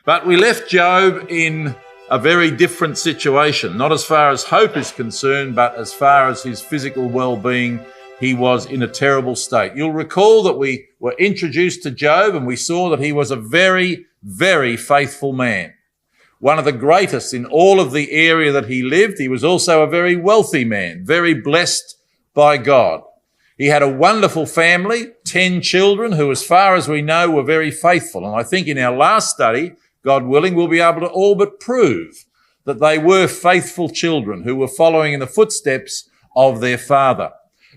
But we left Job in a very different situation, not as far as hope is concerned, but as far as his physical well-being. He was in a terrible state. You'll recall that we were introduced to Job and we saw that he was a very, very faithful man. One of the greatest in all of the area that he lived. He was also a very wealthy man, very blessed by God. He had a wonderful family, 10 children who, as far as we know, were very faithful. And I think in our last study, God willing, we'll be able to all but prove that they were faithful children who were following in the footsteps of their father.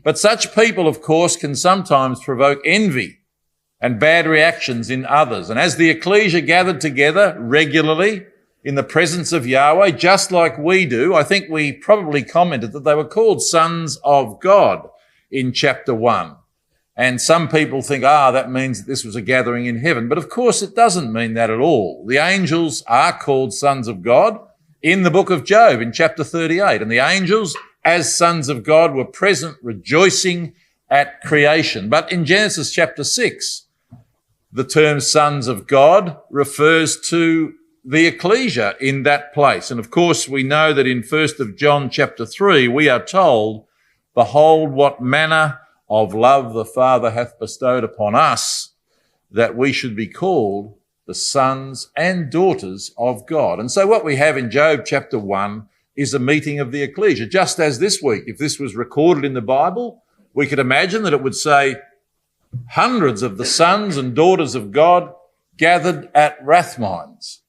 But such people, of course, can sometimes provoke envy and bad reactions in others. And as the Ecclesia gathered together regularly in the presence of Yahweh, just like we do, I think we probably commented that they were called sons of God in chapter 1. And some people think, that means that this was a gathering in heaven. But of course, it doesn't mean that at all. The angels are called sons of God in the book of Job in chapter 38. And the angels, as sons of God, were present, rejoicing at creation. But in Genesis chapter 6, the term sons of God refers to the Ecclesia in that place. And of course, we know that in 1st of John chapter 3, we are told, behold, what manner of love the Father hath bestowed upon us, that we should be called the sons and daughters of God. And so what we have in Job chapter 1 is a meeting of the Ecclesia, just as this week, if this was recorded in the Bible, we could imagine that it would say hundreds of the sons and daughters of God gathered at Rathmines.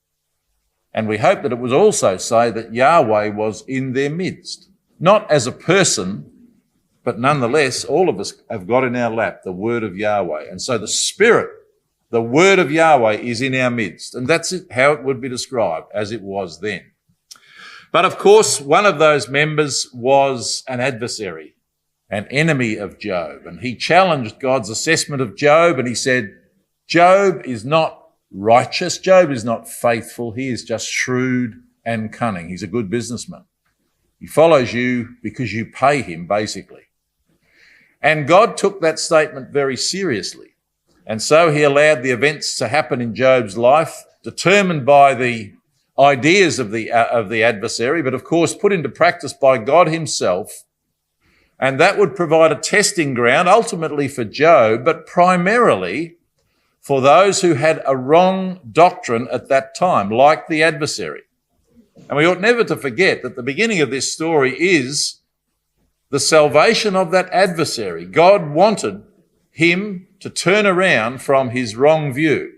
And we hope that it would also say that Yahweh was in their midst, not as a person, but nonetheless, all of us have got in our lap the word of Yahweh. And so the Spirit, the word of Yahweh, is in our midst. And that's how it would be described, as it was then. But of course, one of those members was an adversary, an enemy of Job. And he challenged God's assessment of Job, and he said, Job is not righteous. Job is not faithful. He is just shrewd and cunning. He's a good businessman. He follows you because you pay him, basically. And God took that statement very seriously. And so he allowed the events to happen in Job's life, determined by the ideas of the adversary, but of course put into practice by God himself. And that would provide a testing ground ultimately for Job, but primarily for those who had a wrong doctrine at that time, like the adversary. And we ought never to forget that the beginning of this story is the salvation of that adversary. God wanted him to turn around from his wrong view.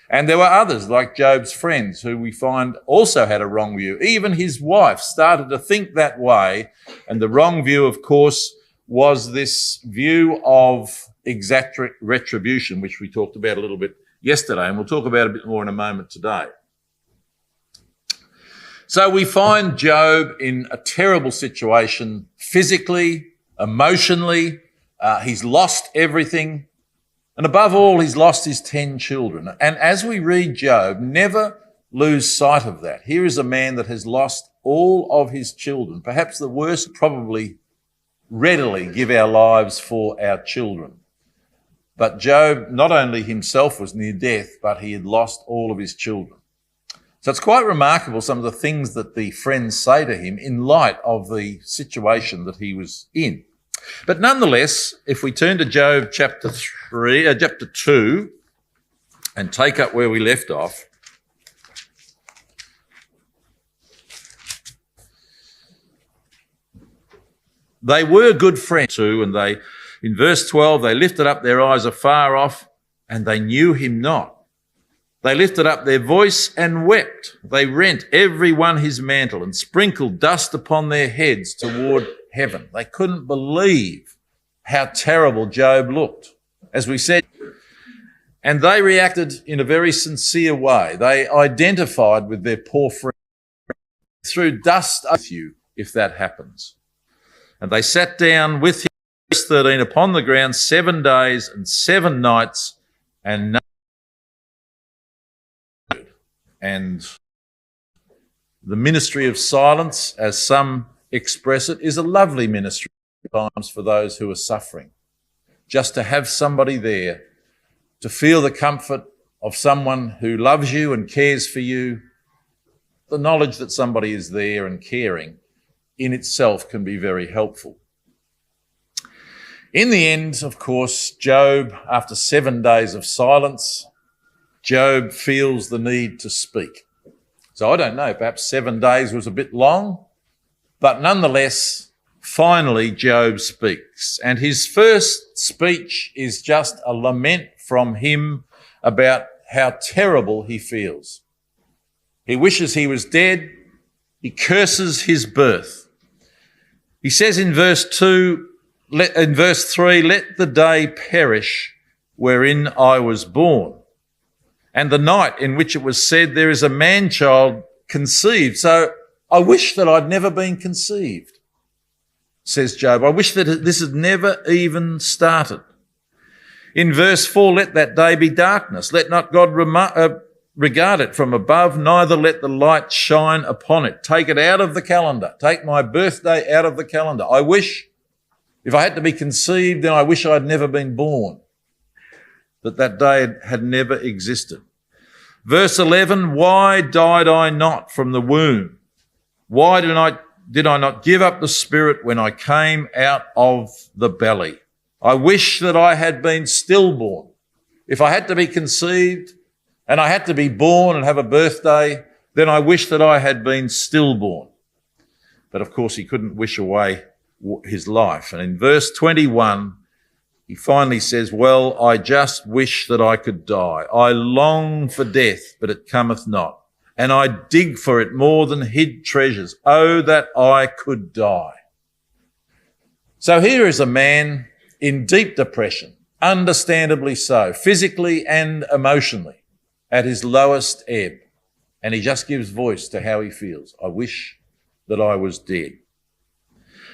And there were others, like Job's friends, who we find also had a wrong view. Even his wife started to think that way. And the wrong view, of course, was this view of exact retribution, which we talked about a little bit yesterday. And we'll talk about a bit more in a moment today. So we find Job in a terrible situation, physically, emotionally. He's lost everything. And above all, he's lost his 10 children. And as we read Job, never lose sight of that. Here is a man that has lost all of his children. Perhaps the worst, probably readily give our lives for our children. But Job, not only himself was near death, but he had lost all of his children. So it's quite remarkable, some of the things that the friends say to him in light of the situation that he was in. But nonetheless, if we turn to Job chapter 2 and take up where we left off, they were good friends too, and they, in verse 12, they lifted up their eyes afar off, and they knew him not. They lifted up their voice and wept. They rent every one his mantle and sprinkled dust upon their heads toward heaven. They couldn't believe how terrible Job looked, as we said. And they reacted in a very sincere way. They identified with their poor friend. Threw dust with you if that happens. And they sat down with him, verse 13, upon the ground 7 days and 7 nights, and the ministry of silence, as some express it, is a lovely ministry at times for those who are suffering. Just to have somebody there, to feel the comfort of someone who loves you and cares for you, the knowledge that somebody is there and caring in itself can be very helpful. In the end, of course, Job, after 7 days of silence, Job feels the need to speak. So I don't know, perhaps 7 days was a bit long, but nonetheless, finally Job speaks. And his first speech is just a lament from him about how terrible he feels. He wishes he was dead. He curses his birth. He says in verse 3, let the day perish wherein I was born, and the night in which it was said, there is a man-child conceived. So I wish that I'd never been conceived, says Job. I wish that this had never even started. In verse 4, let that day be darkness. Let not God regard it from above, neither let the light shine upon it. Take it out of the calendar. Take my birthday out of the calendar. I wish, if I had to be conceived, then I wish I'd never been born, that day had never existed. Verse 11, why died I not from the womb? Why did I not give up the spirit when I came out of the belly? I wish that I had been stillborn. If I had to be conceived and I had to be born and have a birthday, then I wish that I had been stillborn. But of course, he couldn't wish away his life. And in verse 21, he finally says, well, I just wish that I could die. I long for death, but it cometh not. And I dig for it more than hid treasures. Oh, that I could die. So here is a man in deep depression, understandably so, physically and emotionally, at his lowest ebb. And he just gives voice to how he feels. I wish that I was dead.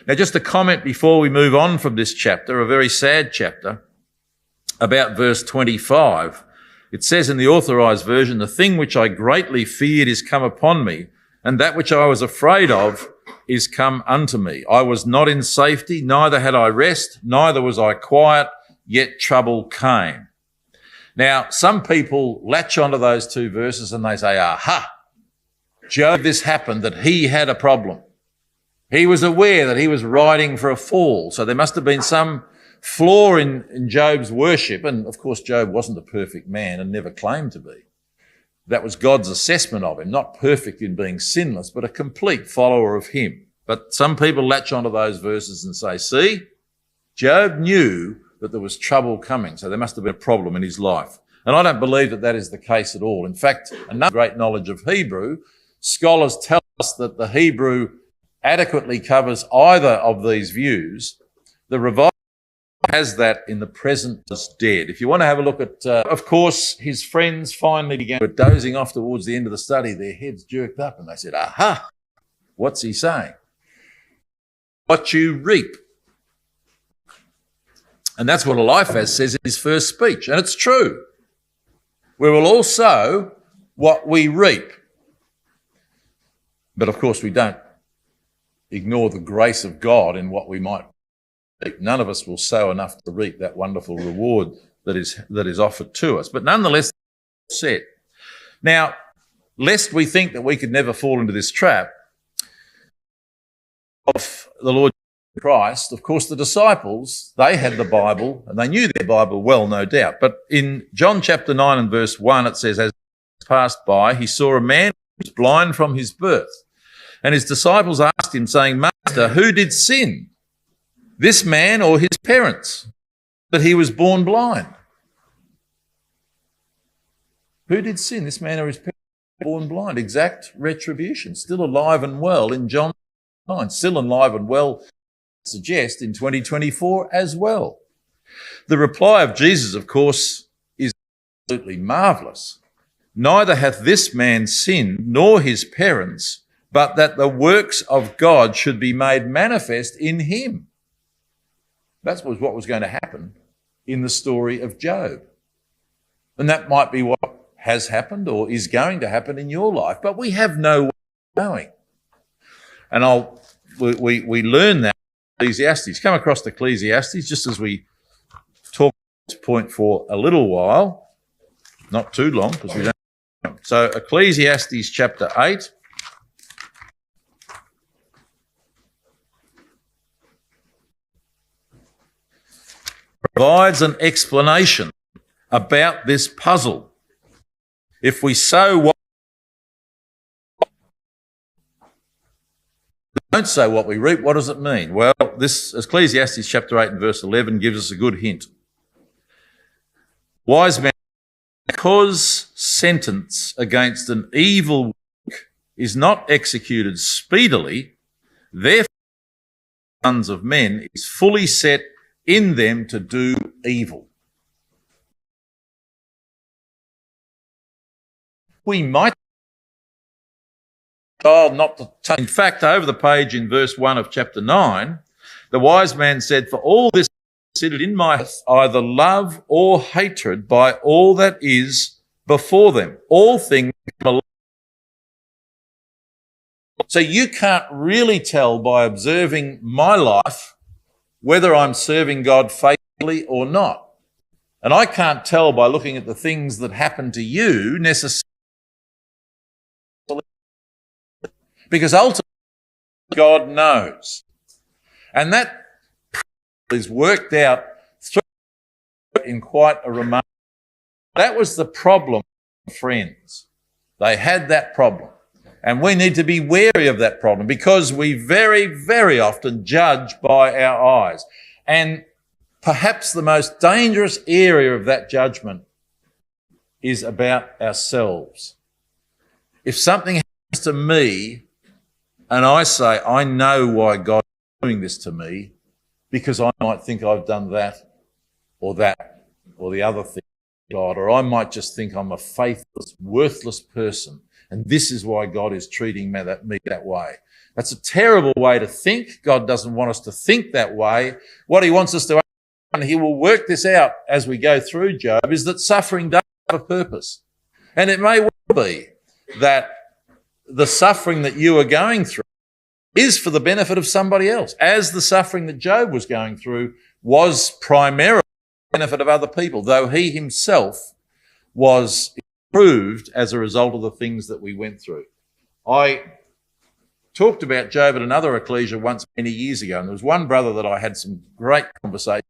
Now, just a comment before we move on from this chapter, a very sad chapter, about verse 25. It says in the Authorized Version, the thing which I greatly feared is come upon me, and that which I was afraid of is come unto me. I was not in safety, neither had I rest, neither was I quiet, yet trouble came. Now, some people latch onto those two verses and they say, aha, Job, this happened, that he had a problem. He was aware that he was riding for a fall, so there must have been some flaw in Job's worship. And of course, Job wasn't a perfect man and never claimed to be. That was God's assessment of him, not perfect in being sinless, but a complete follower of him. But some people latch onto those verses and say, see, Job knew that there was trouble coming, so there must have been a problem in his life. And I don't believe that that is the case at all. In fact, another great knowledge of Hebrew, scholars tell us that the Hebrew adequately covers either of these views. The Revised has that in the present as dead. If you want to have a look at, of course, his friends finally began dozing off towards the end of the study. Their heads jerked up and they said, aha, what's he saying? What you reap. And that's what Eliphaz says in his first speech. And it's true. We will all sow what we reap. But of course, we don't ignore the grace of God in what we might reap. None of us will sow enough to reap that wonderful reward that is offered to us. But nonetheless, said. Now, lest we think that we could never fall into this trap of the Lord Christ, of course, the disciples, they had the Bible and they knew their Bible well, no doubt. But in John chapter 9 and verse 1, it says, as he passed by, he saw a man who was blind from his birth. And his disciples asked him, saying, Master, who did sin, this man or his parents, that he was born blind? Who did sin, this man or his parents, born blind? Exact retribution. Still alive and well in John 9. Still alive and well, suggest, in 2024 as well. The reply of Jesus, of course, is absolutely marvellous. Neither hath this man sinned, nor his parents, but that the works of God should be made manifest in him. That was what was going to happen in the story of Job. And that might be what has happened or is going to happen in your life, but we have no way of knowing. And we learn that in Ecclesiastes. Come across Ecclesiastes just as we talk this point for a little while. Not too long, because we don't. So Ecclesiastes chapter 8. Provides an explanation about this puzzle. If we sow what we don't sow what we reap, what does it mean? Well, this Ecclesiastes chapter 8 and verse 11 gives us a good hint. Wise man, because sentence against an evil work is not executed speedily, therefore the sons of men is fully set in them to do evil. We might not to touch. In fact, over the page in verse 1 of chapter 9, the wise man said, "For all this considered in my heart, either love or hatred by all that is before them. All things." So you can't really tell by observing my life whether I'm serving God faithfully or not. And I can't tell by looking at the things that happen to you necessarily, because ultimately God knows. And that is worked out in quite a remarkable way. That was the problem, friends. They had that problem. And we need to be wary of that problem, because we very, very often judge by our eyes. And perhaps the most dangerous area of that judgment is about ourselves. If something happens to me and I say, I know why God is doing this to me, because I might think I've done that or the other thing, God, or I might just think I'm a faithless, worthless person, and this is why God is treating me that way. That's a terrible way to think. God doesn't want us to think that way. What he wants us to, and he will work this out as we go through Job, is that suffering does have a purpose. And it may well be that the suffering that you are going through is for the benefit of somebody else, as the suffering that Job was going through was primarily for the benefit of other people, though he himself was improved as a result of the things that we went through. I talked about Job at another Ecclesia once many years ago, and there was one brother that I had some great conversation.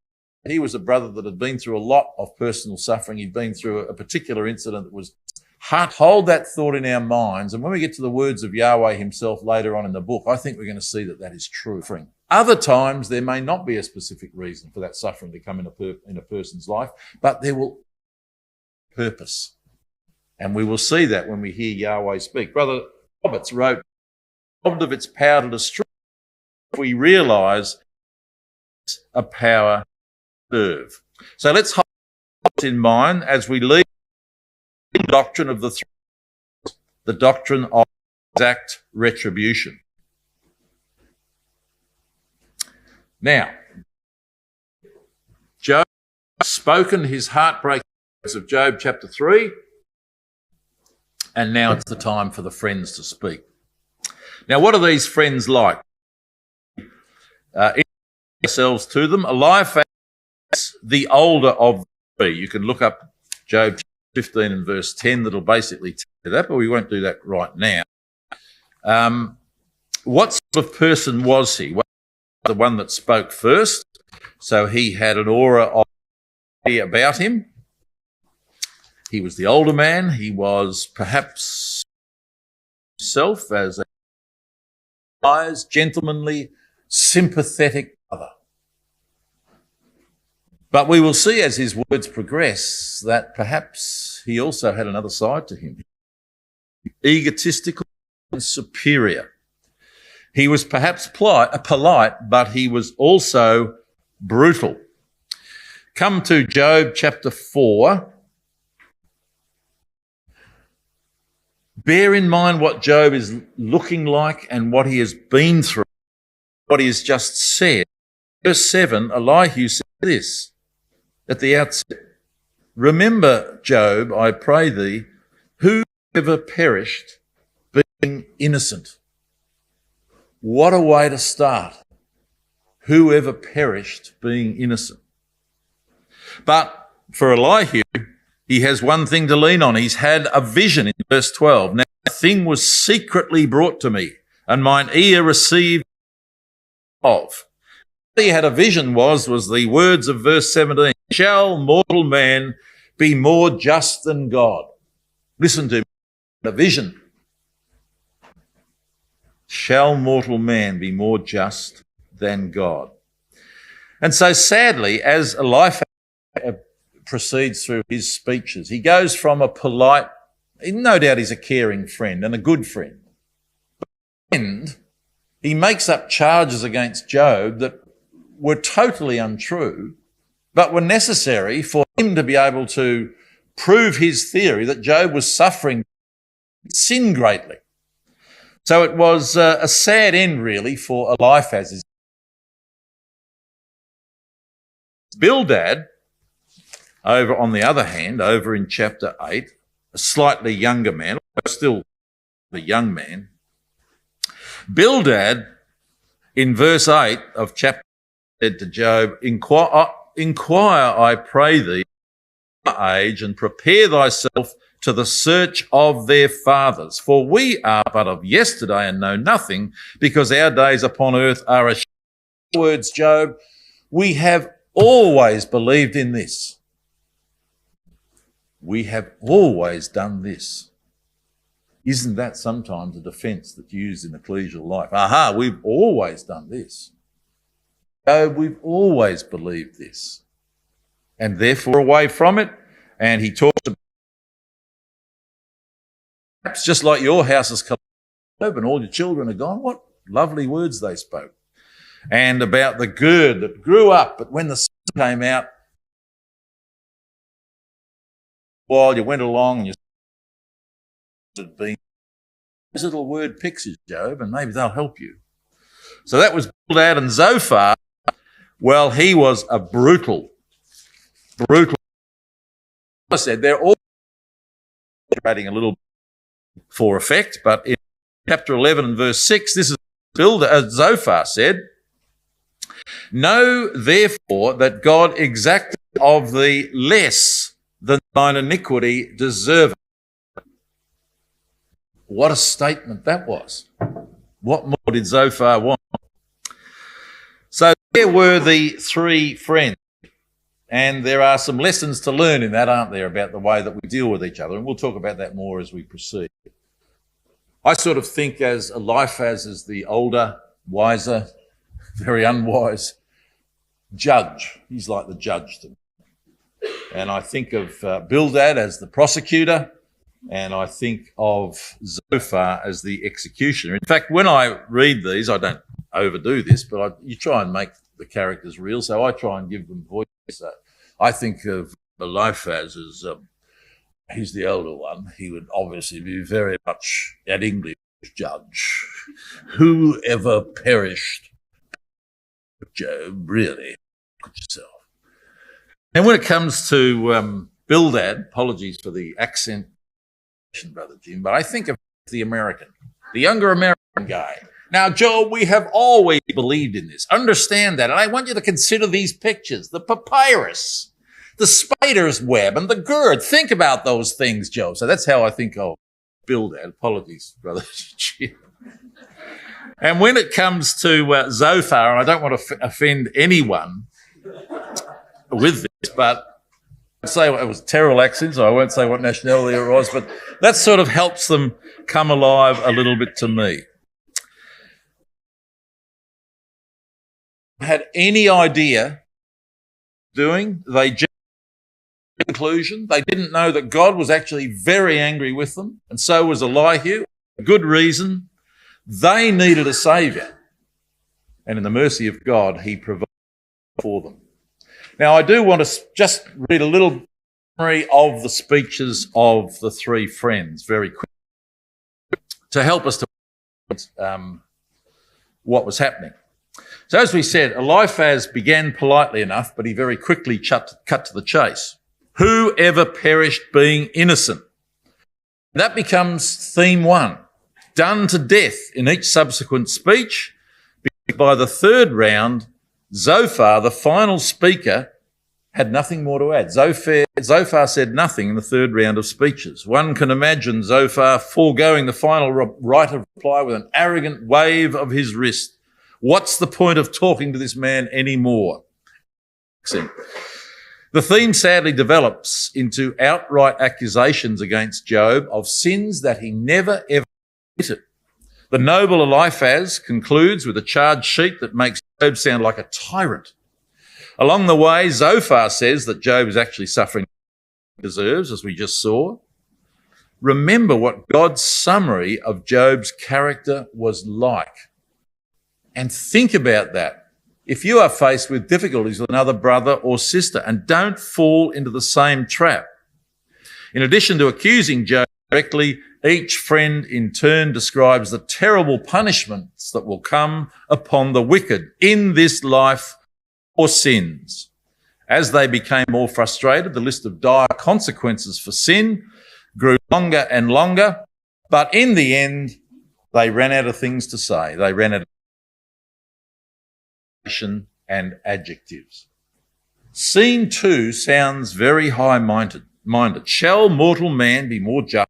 He was a brother that had been through a lot of personal suffering. He'd been through a particular incident that was hard. Hold that thought in our minds, and when we get to the words of Yahweh himself later on in the book, I think we're going to see that that is true. Other times there may not be a specific reason for that suffering to come in a person's life, but there will be purpose. And we will see that when we hear Yahweh speak. Brother Roberts wrote, "Robbed of its power to destroy, if we realise it's a power to serve." So let's hold this in mind as we leave the doctrine of the doctrine of exact retribution. Now, Job has spoken his heartbreaking words of Job chapter 3, and now it's the time for the friends to speak. Now, what are these friends like? Introduce ourselves to them. Eliphaz, the older of the three. You can look up Job 15 and verse 10. That'll basically tell you that, but we won't do that right now. What sort of person was he? Well, the one that spoke first. So he had an aura of about him. He was the older man. He was perhaps himself as a wise, gentlemanly, sympathetic brother. But we will see as his words progress that perhaps he also had another side to him. Egotistical and superior. He was perhaps polite, but he was also brutal. Come to Job chapter 4. Bear in mind what Job is looking like and what he has been through, what he has just said. Verse 7, Elihu said this at the outset. "Remember, Job, I pray thee, whoever perished being innocent." What a way to start. Whoever perished being innocent. But for Elihu, He has one thing to lean on. He's had a vision in verse 12. Now, a thing was secretly brought to me, and mine ear received of. What he had a vision was the words of verse 17. Shall mortal man be more just than God? Listen to me. A vision. Shall mortal man be more just than God? And so sadly, as Eliphaz proceeds through his speeches, he goes from a polite, no doubt he's a caring friend and a good friend, and he makes up charges against Job that were totally untrue, but were necessary for him to be able to prove his theory that Job was suffering sin greatly. So it was a sad end, really, for Eliphaz. Bildad, over on the other hand, over in chapter 8, a slightly younger man, still a young man, Bildad, in verse 8 of chapter 8, said to Job, Inquire, I pray thee, age, and prepare thyself to the search of their fathers. For we are but of yesterday and know nothing, because our days upon earth are a words, Job, we have always believed in this. We have always done this. Isn't that sometimes a defence that's used in ecclesial life? Aha, we've always done this. Job, we've always believed this. And therefore away from it. And he talks about perhaps just like your house is collapsed and all your children are gone. What lovely words they spoke. And about the gourd that grew up, but when the sun came out, while you went along and you had been those little word pictures, Job, and maybe they'll help you. So that was Bildad. And Zophar, well, he was a brutal. I said they're all adding a little for effect, but in chapter 11 and verse 6, this is Bildad, Zophar said, Know therefore that God exacted of thee less than thine iniquity deserveth. What a statement that was. What more did Zophar want? So there were the three friends. And there are some lessons to learn in that, aren't there, about the way that we deal with each other. And we'll talk about that more as we proceed. I sort of think as Eliphaz is the older, wiser, very unwise judge. He's like the judge to me. And I think of Bildad as the prosecutor, and I think of Zophar as the executioner. In fact, when I read these, I don't overdo this, but you try and make the characters real, so I try and give them voice. I think of Eliphaz as he's the elder one. He would obviously be very much an English judge. Whoever perished, Job, really, look at yourself. And when it comes to Bildad, apologies for the accent, Brother Jim, but I think of the American, the younger American guy. Now, Job, we have always believed in this. Understand that. And I want you to consider these pictures, the papyrus, the spider's web, and the gourd. Think about those things, Job. So that's how I think of Bildad. Apologies, Brother Jim. And when it comes to Zophar, and I don't want to offend anyone with this, but I'd say it was a terrible accent, so I won't say what nationality it was, but that sort of helps them come alive a little bit to me. Had any idea doing, they just conclusion. They didn't know that God was actually very angry with them, and so was Elihu. Good reason. They needed a saviour, and in the mercy of God, he provided for them. Now, I do want to just read a little summary of the speeches of the three friends very quickly to help us to what was happening. So as we said, Eliphaz began politely enough, but he very quickly cut to the chase. Whoever perished being innocent. That becomes theme one, done to death in each subsequent speech. By the third round, Zophar, the final speaker, had nothing more to add. Zophar said nothing in the third round of speeches. One can imagine Zophar foregoing the final right of reply with an arrogant wave of his wrist. What's the point of talking to this man anymore? The theme sadly develops into outright accusations against Job of sins that he never ever committed. The noble Eliphaz concludes with a charge sheet that makes Job sound like a tyrant. Along the way, Zophar says that Job is actually suffering what he deserves, as we just saw. Remember what God's summary of Job's character was like. And think about that. If you are faced with difficulties with another brother or sister, and don't fall into the same trap. In addition to accusing Job directly, each friend in turn describes the terrible punishments that will come upon the wicked in this life or sins. As they became more frustrated, the list of dire consequences for sin grew longer and longer, but in the end, they ran out of things to say. They ran out of and adjectives. Scene 2 sounds very high-minded. Shall mortal man be more just?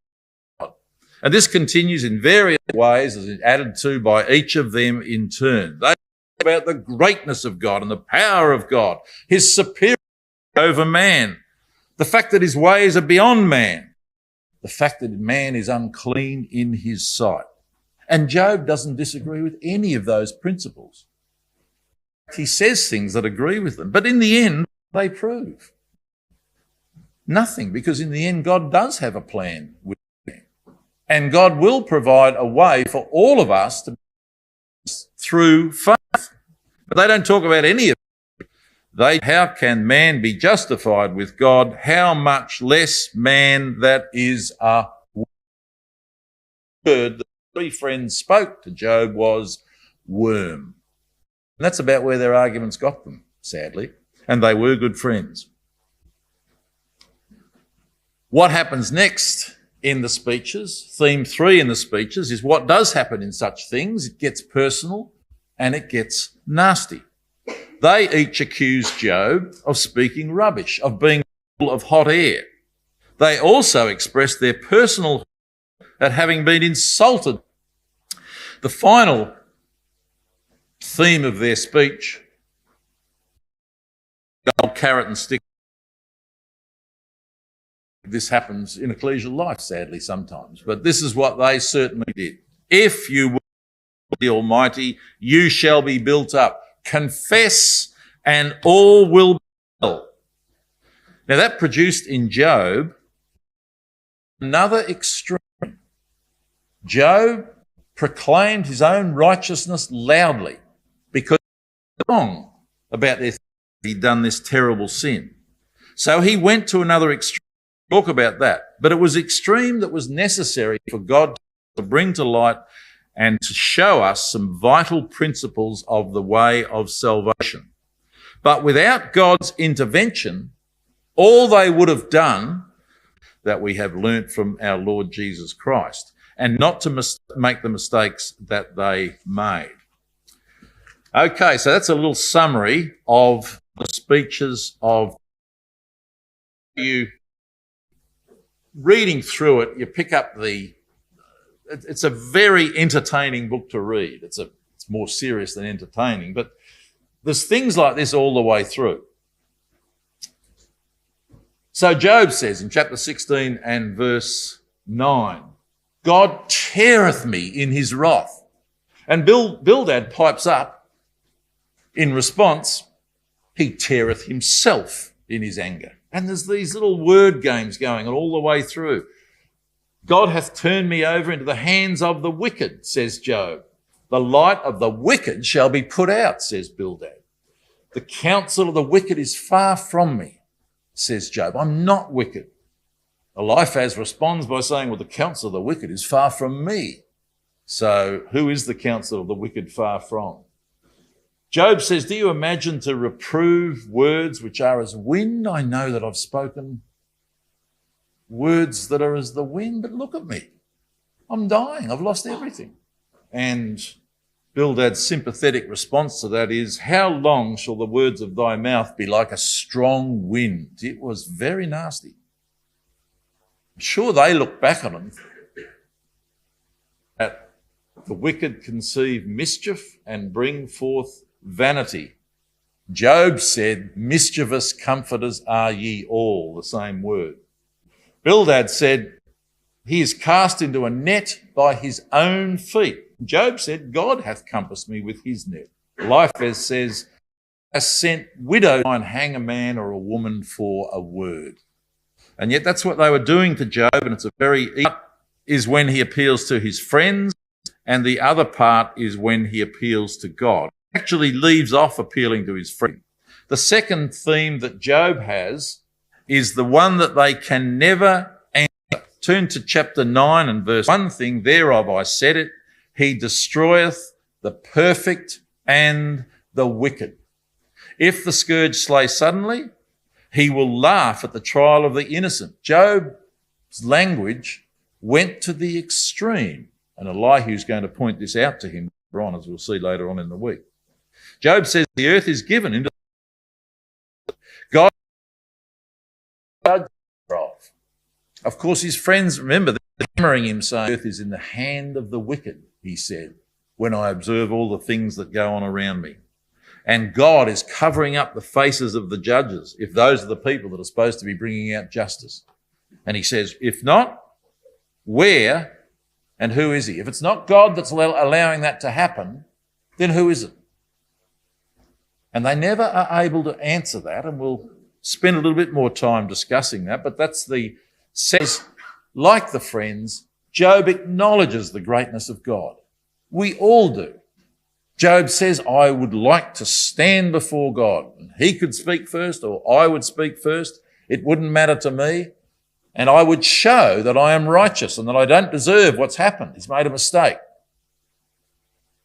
And this continues in various ways as it's added to by each of them in turn. They talk about the greatness of God and the power of God, his superiority over man, the fact that his ways are beyond man, the fact that man is unclean in his sight. And Job doesn't disagree with any of those principles. He says things that agree with them, but in the end, they prove nothing, because in the end, God does have a plan with man, and God will provide a way for all of us to through faith. But they don't talk about any of it. How can man be justified with God? How much less man that is a word. The three friends spoke to Job was worm. And that's about where their arguments got them, sadly. And they were good friends. What happens next in the speeches, theme 3 in the speeches, is what does happen in such things. It gets personal and it gets nasty. They each accuse Job of speaking rubbish, of being full of hot air. They also express their personal at having been insulted. The final theme of their speech, gold carrot and stick. This happens in ecclesial life, sadly, sometimes, but this is what they certainly did. If you will the Almighty, you shall be built up. Confess and all will be well. Now that produced in Job another extreme. Job proclaimed his own righteousness loudly because he was wrong about he'd done this terrible sin. So he went to another extreme. Talk about that. But it was extreme that was necessary for God to bring to light and to show us some vital principles of the way of salvation. But without God's intervention, all they would have done that we have learnt from our Lord Jesus Christ, and not to make the mistakes that they made. Okay, so that's a little summary of the speeches of you. Reading through it, you pick up it's a very entertaining book to read. It's more serious than entertaining, but there's things like this all the way through. So Job says in chapter 16 and verse 9, God teareth me in his wrath. And Bildad pipes up in response, he teareth himself in his anger. And there's these little word games going on all the way through. God hath turned me over into the hands of the wicked, says Job. The light of the wicked shall be put out, says Bildad. The counsel of the wicked is far from me, says Job. I'm not wicked. Eliphaz responds by saying, well, the counsel of the wicked is far from me. So who is the counsel of the wicked far from? Job says, do you imagine to reprove words which are as wind? I know that I've spoken words that are as the wind, but look at me. I'm dying. I've lost everything. And Bildad's sympathetic response to that is, how long shall the words of thy mouth be like a strong wind? It was very nasty. I'm sure they look back on them at the wicked conceive mischief and bring forth vanity. Job said, mischievous comforters are ye all, the same word. Bildad said, he is cast into a net by his own feet. Job said, God hath compassed me with his net. Eliphaz says, has sent widows and hang a man or a woman for a word. And yet that's what they were doing to Job, and it's a very is when he appeals to his friends, and the other part is when he appeals to God. He actually leaves off appealing to his friend. The second theme that Job has is the one that they can never answer. Turn to chapter 9 and verse 1. Thing thereof I said it, he destroyeth the perfect and the wicked. If the scourge slay suddenly, he will laugh at the trial of the innocent. Job's language went to the extreme, and Elihu's going to point this out to him later on, as we'll see later on in the week. Job says the earth is given into God. Of course, his friends, remember, they're hammering him, saying, the earth is in the hand of the wicked, he said, when I observe all the things that go on around me. And God is covering up the faces of the judges, if those are the people that are supposed to be bringing out justice. And he says, if not, where and who is he? If it's not God that's allowing that to happen, then who is it? And they never are able to answer that, and we'll spend a little bit more time discussing that, but that's the sense. Like the friends, Job acknowledges the greatness of God. We all do. Job says, I would like to stand before God. He could speak first, or I would speak first. It wouldn't matter to me. And I would show that I am righteous and that I don't deserve what's happened. He's made a mistake.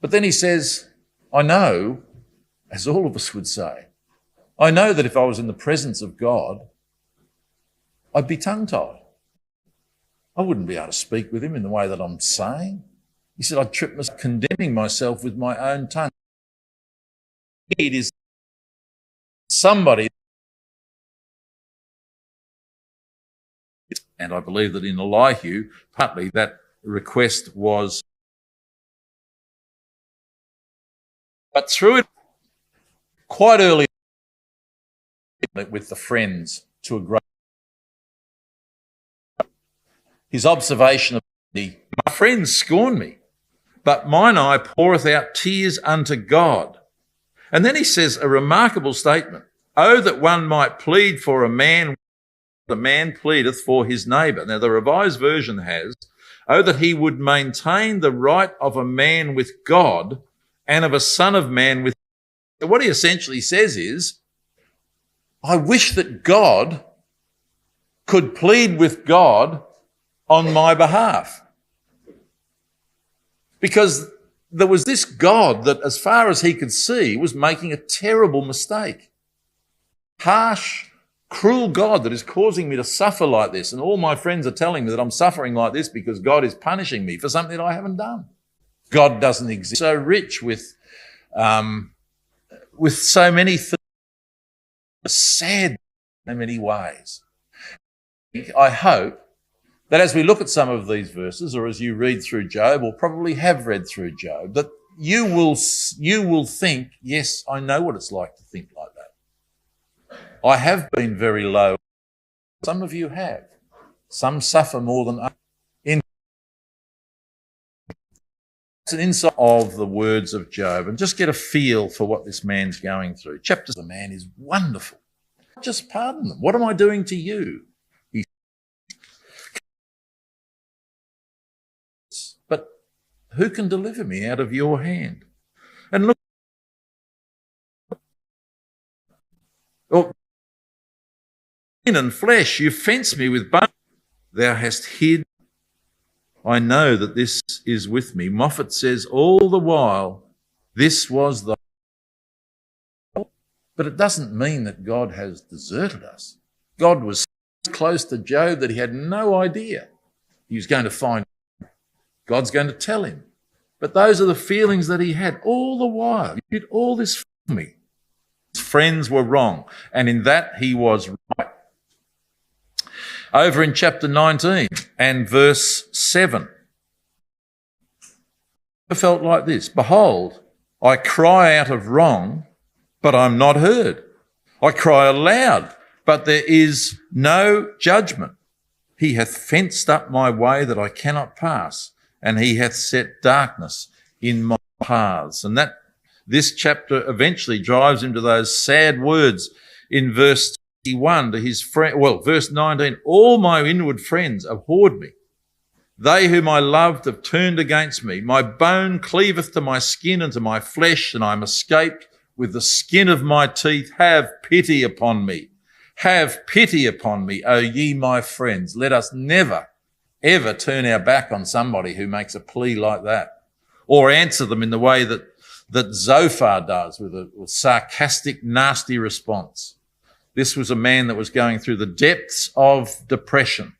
But then he says, I know, as all of us would say, I know that if I was in the presence of God, I'd be tongue-tied. I wouldn't be able to speak with him in the way that I'm saying. He said, I'd trip myself, condemning myself with my own tongue. It is somebody, and I believe that in Elihu, partly that request was, but through it, quite early with the friends to a great, his observation of my friends scorn me, but mine eye poureth out tears unto God. And then he says a remarkable statement. Oh, that one might plead for a man, the man pleadeth for his neighbour. Now the Revised Version has, oh, that he would maintain the right of a man with God and of a son of man with. So what he essentially says is, I wish that God could plead with God on my behalf. Because there was this God that, as far as he could see, was making a terrible mistake. Harsh, cruel God that is causing me to suffer like this. And all my friends are telling me that I'm suffering like this because God is punishing me for something that I haven't done. God doesn't exist. So rich with so many things, sad in many ways. I hope that as we look at some of these verses, or as you read through Job, or probably have read through Job, that you will think, yes, I know what it's like to think like that. I have been very low. Some of you have. Some suffer more than others. It's an insight of the words of Job, and just get a feel for what this man's going through. Chapter the man is wonderful. Just pardon them. What am I doing to you? But who can deliver me out of your hand? And look, skin and flesh, you fence me with bones. Thou hast hid. I know that this is with me. Moffat says, all the while, this was the. But it doesn't mean that God has deserted us. God was so close to Job that he had no idea he was going to find. God's going to tell him. But those are the feelings that he had all the while. You did all this for me. His friends were wrong, and in that he was right. Over in chapter 19 and verse 7, I felt like this: behold, I cry out of wrong, but I'm not heard. I cry aloud, but there is no judgment. He hath fenced up my way that I cannot pass, and he hath set darkness in my paths. And this chapter eventually drives him to those sad words in verse 21 to his friend, verse 19, all my inward friends abhorred me. They whom I loved have turned against me. My bone cleaveth to my skin and to my flesh, and I am escaped with the skin of my teeth. Have pity upon me. Have pity upon me, O ye my friends. Let us never, ever turn our back on somebody who makes a plea like that, or answer them in the way that Zophar does, with a sarcastic, nasty response. This was a man that was going through the depths of depression,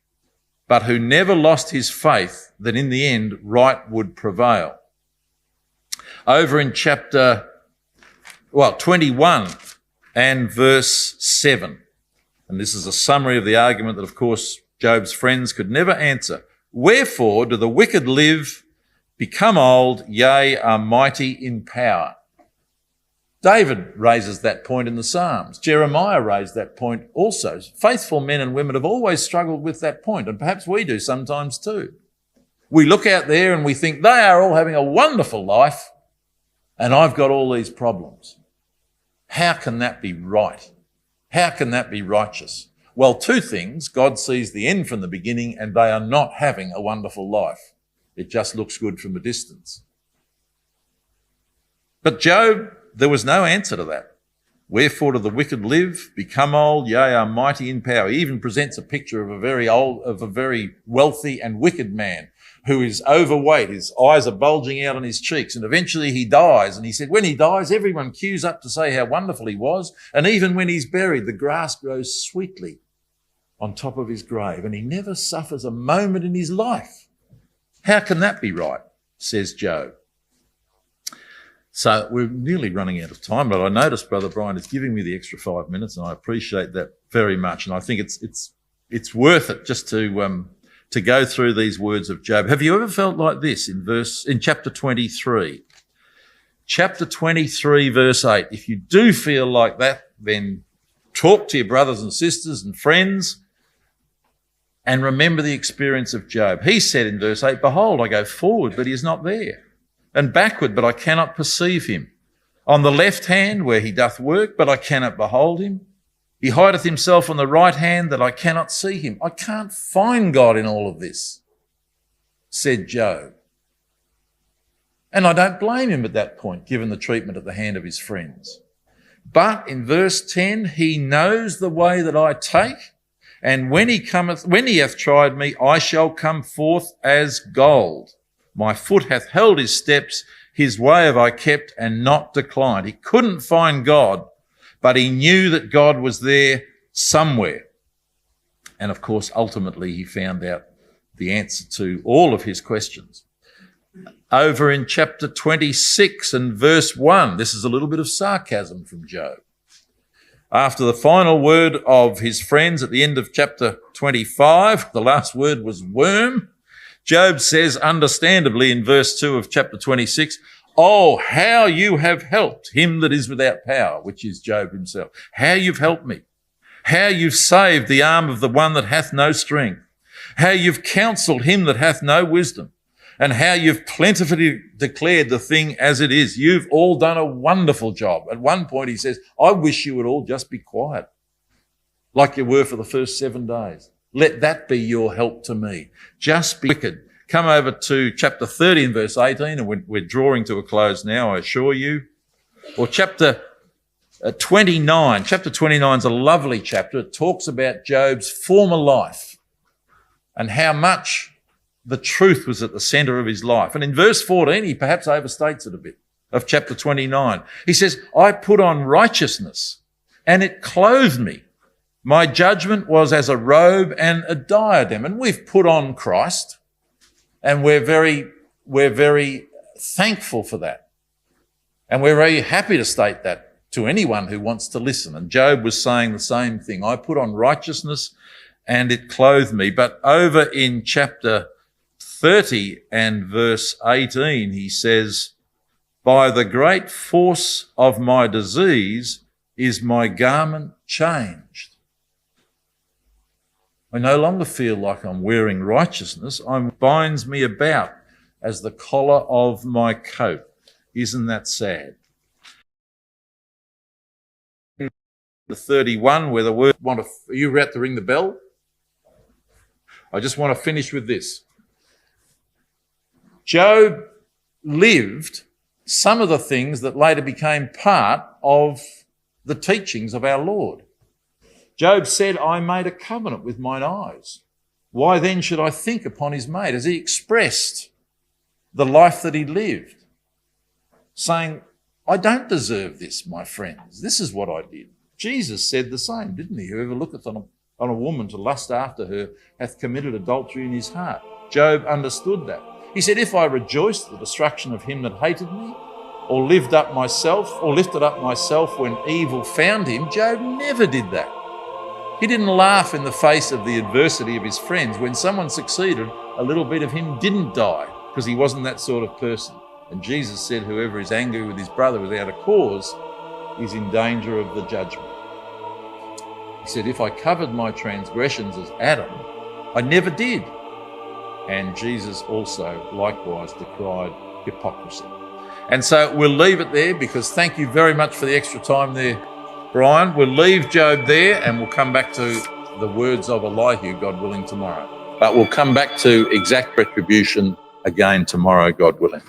but who never lost his faith that in the end right would prevail. Over in chapter 21 and verse 7, and this is a summary of the argument that, of course, Job's friends could never answer. Wherefore do the wicked live, become old, yea, are mighty in power? David raises that point in the Psalms. Jeremiah raised that point also. Faithful men and women have always struggled with that point, and perhaps we do sometimes too. We look out there and we think they are all having a wonderful life, and I've got all these problems. How can that be right? How can that be righteous? Well, two things. God sees the end from the beginning, and they are not having a wonderful life. It just looks good from a distance. But Job, there was no answer to that. Wherefore do the wicked live, become old, yea, are mighty in power. He even presents a picture of a very wealthy and wicked man who is overweight. His eyes are bulging out on his cheeks, and eventually he dies. And he said, when he dies, everyone queues up to say how wonderful he was. And even when he's buried, the grass grows sweetly on top of his grave, and he never suffers a moment in his life. How can that be right? Says Job. So we're nearly running out of time, but I noticed Brother Brian is giving me the extra 5 minutes, and I appreciate that very much. And I think it's worth it just to go through these words of Job. Have you ever felt like this in chapter 23? Chapter 23, verse 8. If you do feel like that, then talk to your brothers and sisters and friends and remember the experience of Job. He said in verse 8, behold, I go forward, but he is not there, and backward, but I cannot perceive him. On the left hand where he doth work, but I cannot behold him. He hideth himself on the right hand, that I cannot see him. I can't find God in all of this, said Job. And I don't blame him at that point, given the treatment at the hand of his friends. But in verse 10, he knows the way that I take, and when he hath tried me, I shall come forth as gold. My foot hath held his steps, his way have I kept and not declined. He couldn't find God, but he knew that God was there somewhere. And of course, ultimately, he found out the answer to all of his questions. Over in chapter 26 and verse 1, this is a little bit of sarcasm from Job. After the final word of his friends at the end of chapter 25, the last word was worm. Job says, understandably, in verse 2 of chapter 26, oh, how you have helped him that is without power, which is Job himself. How you've helped me. How you've saved the arm of the one that hath no strength. How you've counselled him that hath no wisdom. And how you've plentifully declared the thing as it is. You've all done a wonderful job. At one point he says, I wish you would all just be quiet, like you were for the first 7 days. Let that be your help to me. Just be wicked. Come over to chapter 30 and verse 18, and we're drawing to a close now, I assure you. Or chapter 29. Chapter 29 is a lovely chapter. It talks about Job's former life and how much the truth was at the centre of his life. And in verse 14, he perhaps overstates it a bit, of chapter 29. He says, I put on righteousness, and it clothed me. My judgment was as a robe and a diadem. And we've put on Christ, and we're very thankful for that. And we're very happy to state that to anyone who wants to listen. And Job was saying the same thing. I put on righteousness and it clothed me. But over in chapter 30 and verse 18, he says, by the great force of my disease is my garment changed. I no longer feel like I'm wearing righteousness. It binds me about as the collar of my coat. Isn't that sad? The 31, where the word are you about to ring the bell? I just want to finish with this. Job lived some of the things that later became part of the teachings of our Lord. Job said, I made a covenant with mine eyes. Why then should I think upon his mate? As he expressed the life that he lived, saying, I don't deserve this, my friends. This is what I did. Jesus said the same, didn't he? Whoever looketh on a woman to lust after her hath committed adultery in his heart. Job understood that. He said, if I rejoiced at the destruction of him that hated me, or lifted up myself when evil found him, Job never did that. He didn't laugh in the face of the adversity of his friends. When someone succeeded, a little bit of him didn't die, because he wasn't that sort of person. And Jesus said, whoever is angry with his brother without a cause is in danger of the judgment. He said, if I covered my transgressions as Adam, I never did. And Jesus also likewise decried hypocrisy. And so we'll leave it there, because thank you very much for the extra time there, Brian. We'll leave Job there and we'll come back to the words of Elihu, God willing, tomorrow. But we'll come back to exact retribution again tomorrow, God willing.